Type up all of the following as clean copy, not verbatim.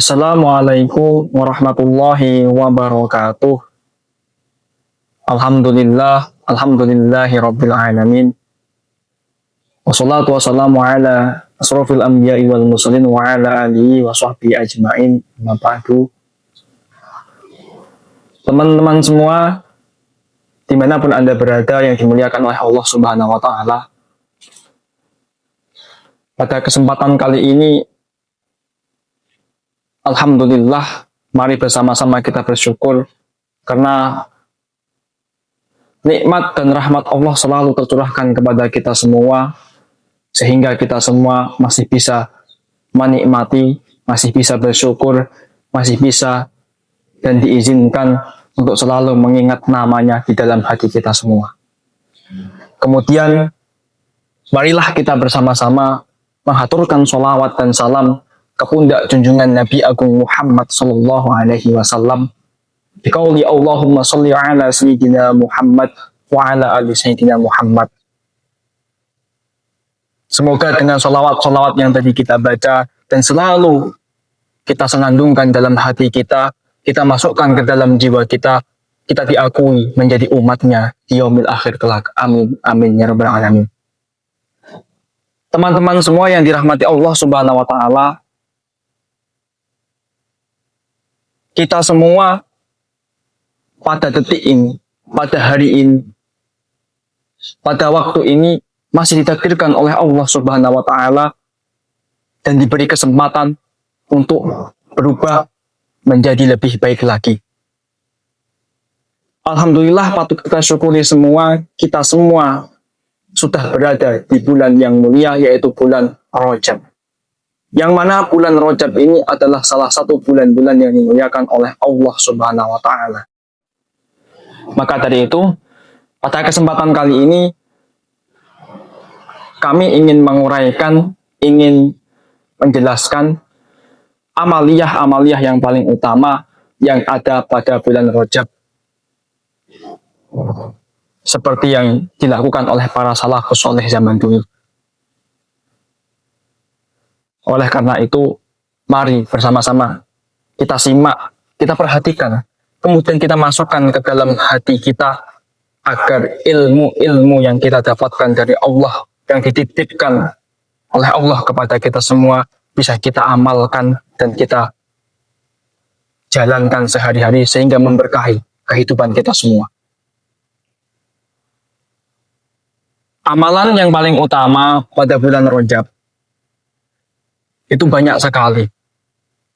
Assalamualaikum warahmatullahi wabarakatuh. Alhamdulillahi rabbil alamin. Wassalatu wassalamu ala asrofil anbiya'i wal mursalin wa ala alihi wa sahbihi ajma'in. Amma ba'du. Teman-teman semua, dimanapun Anda berada yang dimuliakan oleh Allah Subhanahu wa Ta'ala, pada kesempatan kali ini, alhamdulillah, mari bersama-sama kita bersyukur karena nikmat dan rahmat Allah selalu tercurahkan kepada kita semua, sehingga kita semua masih bisa menikmati, masih bisa bersyukur, masih bisa dan diizinkan untuk selalu mengingat namanya di dalam hati kita semua. Kemudian, marilah kita bersama-sama menghaturkan sholawat dan salam ke pundak junjungan Nabi Agung Muhammad sallallahu alaihi wasallam. Biqauli Allahumma sholli ala sayyidina Muhammad wa ala ali sayyidina Muhammad. Semoga dengan sholawat-sholawat yang tadi kita baca dan selalu kita senandungkan dalam hati kita, kita masukkan ke dalam jiwa kita, kita diakui menjadi umatnya di yaumil akhir kelak. Amin, amin ya rabbal alamin. Teman-teman semua yang dirahmati Allah Subhanahu wa Ta'ala, kita semua pada detik ini, pada hari ini, pada waktu ini masih ditakdirkan oleh Allah Subhanahu wa Ta'ala dan diberi kesempatan untuk berubah menjadi lebih baik lagi. Alhamdulillah, patut kita syukuri semua, kita semua sudah berada di bulan yang mulia, yaitu bulan Rajab. Yang mana bulan Rajab ini adalah salah satu bulan-bulan yang dimuliakan oleh Allah Subhanahu wa Ta'ala. Maka dari itu, pada kesempatan kali ini, kami ingin menguraikan, ingin menjelaskan amaliyah-amaliyah yang paling utama yang ada pada bulan Rajab. Seperti yang dilakukan oleh para salafus saleh zaman dulu. Oleh karena itu, mari bersama-sama kita simak, kita perhatikan, kemudian kita masukkan ke dalam hati kita agar ilmu-ilmu yang kita dapatkan dari Allah, yang dititipkan oleh Allah kepada kita semua, bisa kita amalkan dan kita jalankan sehari-hari sehingga memberkahi kehidupan kita semua. Amalan yang paling utama pada bulan Rajab itu banyak sekali.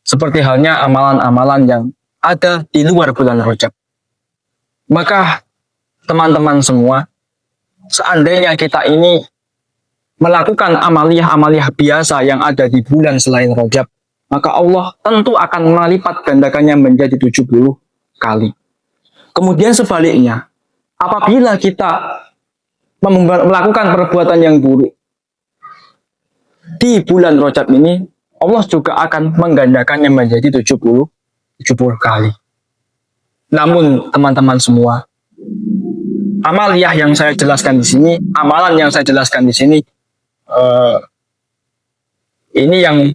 Seperti halnya amalan-amalan yang ada di luar bulan Rajab. Maka teman-teman semua, seandainya kita ini melakukan amaliyah-amaliyah biasa yang ada di bulan selain Rajab, maka Allah tentu akan melipat gandakannya menjadi 70 kali. Kemudian sebaliknya, apabila kita melakukan perbuatan yang buruk di bulan Rajab ini, Allah juga akan menggandakannya menjadi 70 kali. Namun teman-teman semua, amaliyah yang saya jelaskan di sini, amalan yang saya jelaskan di sini, ini yang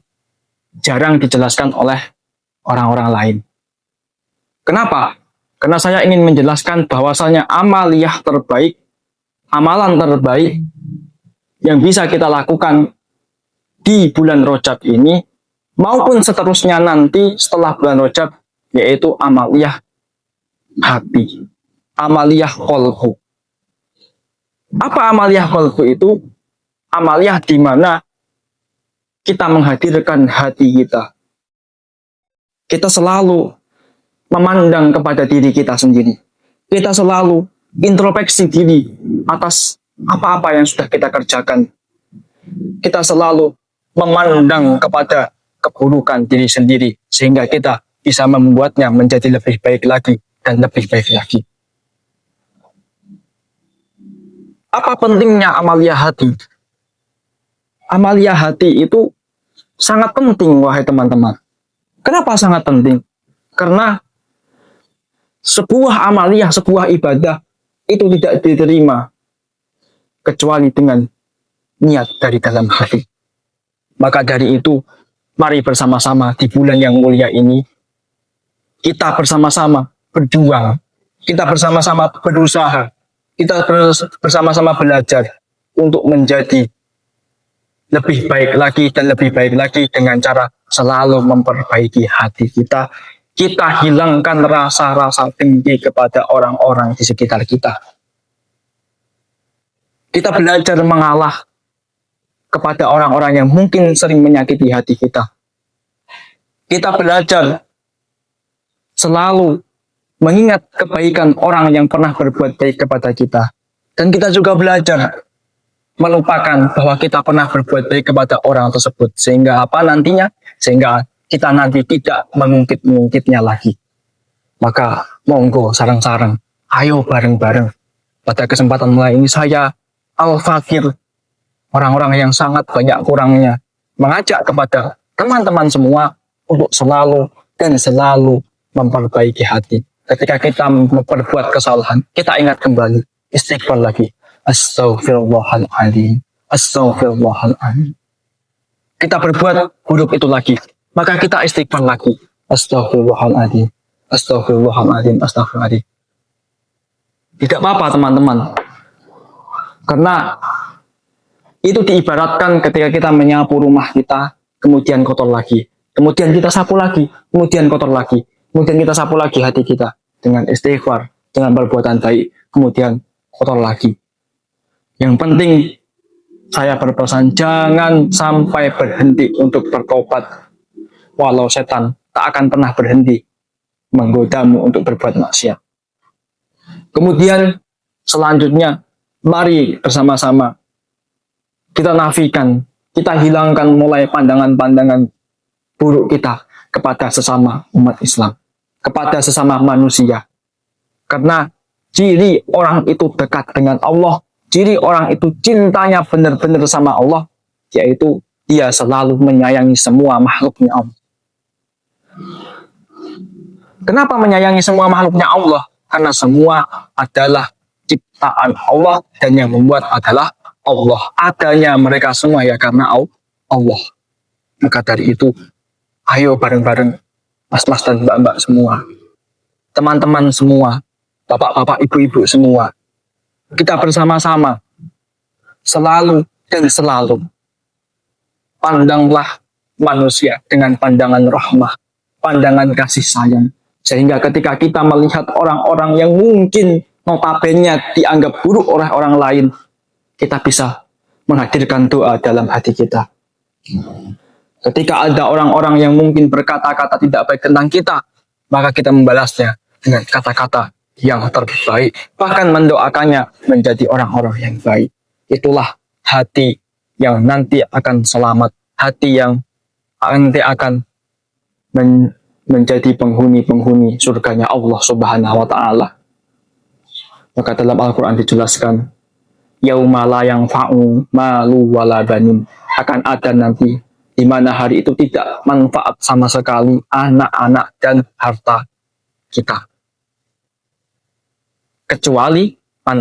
jarang dijelaskan oleh orang-orang lain. Kenapa? Karena saya ingin menjelaskan bahwasanya amaliyah terbaik, amalan terbaik yang bisa kita lakukan di bulan Rajab ini maupun seterusnya nanti setelah bulan Rajab, yaitu amaliyah hati, amaliyah qalbu. Apa amaliyah qalbu itu? Amaliyah di mana kita menghadirkan hati kita. Kita selalu memandang kepada diri kita sendiri. Kita selalu introspeksi diri atas apa-apa yang sudah kita kerjakan. Kita selalu memandang kepada keburukan diri sendiri sehingga kita bisa membuatnya menjadi lebih baik lagi dan lebih baik lagi. Apa pentingnya amaliyah hati? Amaliyah hati itu sangat penting, wahai teman-teman. Kenapa sangat penting? Karena sebuah amaliyah, sebuah ibadah itu tidak diterima kecuali dengan niat dari dalam hati. Maka dari itu, Mari bersama-sama di bulan yang mulia ini, kita bersama-sama berjuang, kita bersama-sama berusaha, kita bersama-sama belajar untuk menjadi lebih baik lagi dan lebih baik lagi dengan cara selalu memperbaiki hati kita. Kita hilangkan rasa-rasa dengki kepada orang-orang di sekitar kita. Kita belajar mengalah kepada orang-orang yang mungkin sering menyakiti hati kita. Kita belajar selalu mengingat kebaikan orang yang pernah berbuat baik kepada kita. Dan kita juga belajar melupakan bahwa kita pernah berbuat baik kepada orang tersebut. Sehingga apa nantinya? Sehingga kita nanti tidak mengungkit-ungkitnya lagi. Maka monggo sarang-sarang, ayo bareng-bareng. Pada kesempatan mulai ini saya, Al-Fakir, orang-orang yang sangat banyak kurangnya, mengajak kepada teman-teman semua untuk selalu dan selalu memperbaiki hati. Ketika kita memperbuat kesalahan, kita ingat kembali, istighfar lagi. Astaghfirullahaladzim. Astaghfirullahaladzim. Kita berbuat buruk itu lagi, maka kita istighfar lagi. Astaghfirullahaladzim. Astaghfirullahaladzim. Astaghfirullahaladzim. Tidak apa-apa teman-teman. Karena itu diibaratkan ketika kita menyapu rumah kita, kemudian kotor lagi. Kemudian kita sapu lagi, kemudian kotor lagi. Kemudian kita sapu lagi hati kita dengan istighfar, dengan perbuatan baik, kemudian kotor lagi. Yang penting saya berpesan, jangan sampai berhenti untuk bertobat. Walau setan tak akan pernah berhenti menggodamu untuk berbuat maksiat. Kemudian selanjutnya, mari bersama-sama kita nafikan, kita hilangkan mulai pandangan-pandangan buruk kita kepada sesama umat Islam, kepada sesama manusia. Karena ciri orang itu dekat dengan Allah, ciri orang itu cintanya benar-benar sama Allah, yaitu dia selalu menyayangi semua makhluknya Allah. Kenapa menyayangi semua makhluknya Allah? Karena semua adalah ciptaan Allah dan yang membuat adalah Allah. Adanya mereka semua ya karena Allah. Maka dari itu, ayo bareng-bareng, mas-mas dan mbak-mbak semua, teman-teman semua, bapak-bapak, ibu-ibu semua, kita bersama-sama selalu dan selalu pandanglah manusia dengan pandangan rahmah, pandangan kasih sayang. Sehingga ketika kita melihat orang-orang yang mungkin notabene dianggap buruk oleh orang lain, kita bisa menghadirkan doa dalam hati kita. Ketika ada orang-orang yang mungkin berkata-kata tidak baik tentang kita, maka kita membalasnya dengan kata-kata yang terbaik, bahkan mendoakannya menjadi orang-orang yang baik. Itulah hati yang nanti akan selamat, hati yang nanti akan menjadi penghuni-penghuni surganya Allah Subhanahu wa Ta'ala. Maka dalam Al-Quran dijelaskan, yauma la yanfa'u malu wala banin, akan ada nanti di mana hari itu tidak manfaat sama sekali anak-anak dan harta kita, kecuali man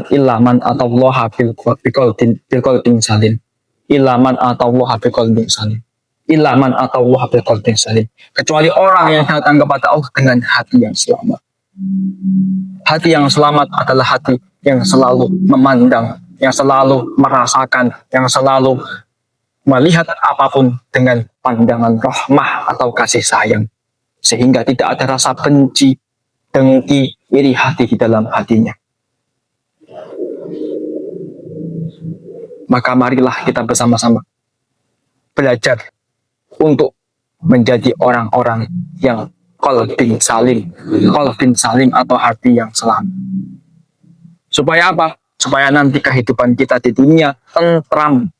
atallaha biqalbin salim, ilaman atallaha biqalbin salim, ilaman atallaha biqalbin salim, kecuali orang yang datang kepada Allah dengan hati yang selamat. Hati yang selamat adalah hati yang selalu memandang, yang selalu merasakan, yang selalu melihat apapun dengan pandangan rahmah atau kasih sayang, sehingga tidak ada rasa benci, dengki, iri hati di dalam hatinya. Maka marilah kita bersama-sama belajar untuk menjadi orang-orang yang qalbin salim atau hati yang selamat. Supaya apa? Supaya nanti kehidupan kita di dunia tentram.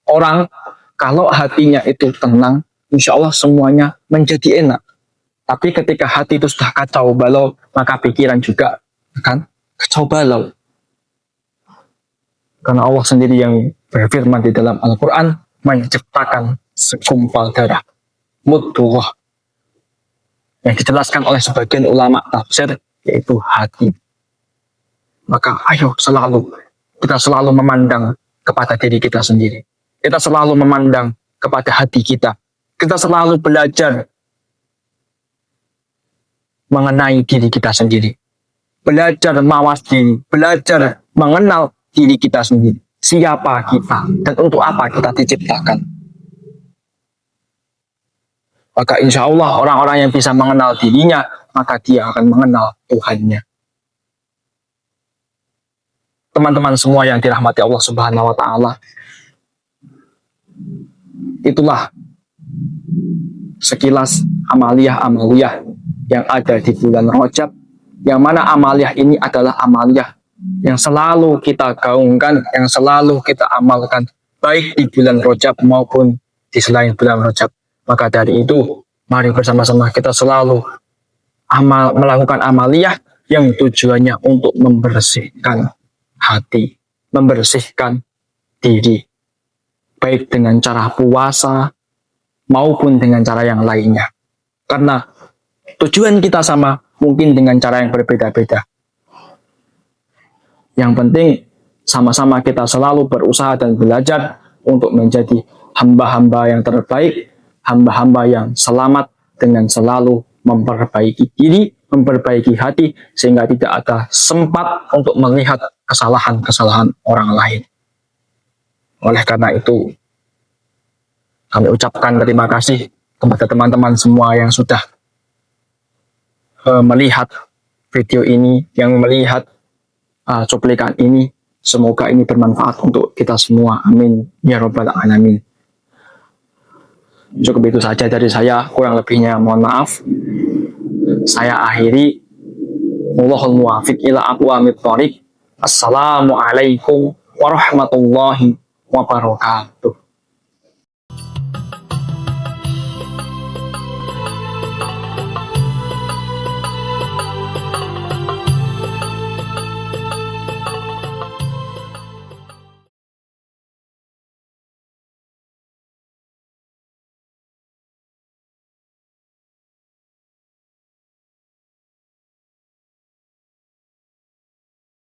Orang kalau hatinya itu tenang, insya Allah semuanya menjadi enak. Tapi ketika hati itu sudah kacau balau, maka pikiran juga akan kacau balau. Karena Allah sendiri yang berfirman di dalam Al-Quran, menciptakan segumpal darah, mudghah, yang dijelaskan oleh sebagian ulama tafsir, yaitu hati. Maka ayo kita selalu memandang kepada diri kita sendiri. Kita selalu memandang kepada hati kita. kita selalu belajar mengenai diri kita sendiri. Belajar mawas diri, belajar mengenal diri kita sendiri. Siapa kita dan untuk apa kita diciptakan. Maka insya Allah orang-orang yang bisa mengenal dirinya, maka dia akan mengenal Tuhannya. Teman-teman semua yang dirahmati Allah Subhanahu wa Ta'ala, itulah sekilas amaliyah-amaliyah yang ada di bulan Rajab, yang mana amaliyah ini adalah amaliyah yang selalu kita gaungkan, yang selalu kita amalkan, baik di bulan Rajab maupun di selain bulan Rajab. Maka dari itu, mari bersama-sama kita selalu melakukan amaliyah yang tujuannya untuk membersihkan hati, membersihkan diri, baik dengan cara puasa maupun dengan cara yang lainnya. Karena tujuan kita sama, mungkin dengan cara yang berbeda-beda. Yang penting sama-sama kita selalu berusaha dan belajar untuk menjadi hamba-hamba yang terbaik, hamba-hamba yang selamat dengan selalu memperbaiki diri, memperbaiki hati, sehingga tidak ada sempat untuk melihat kesalahan-kesalahan orang lain. Oleh karena itu, kami ucapkan terima kasih kepada teman-teman semua yang sudah melihat video ini, yang melihat cuplikan ini. Semoga ini bermanfaat untuk kita semua. Amin ya rabbal alamin. Cukup itu saja dari saya, kurang lebihnya mohon maaf. Saya akhiri. Wallahul muwaffiq ila aqwamit thoriq. Assalamualaikum warahmatullahi wabarakatuh.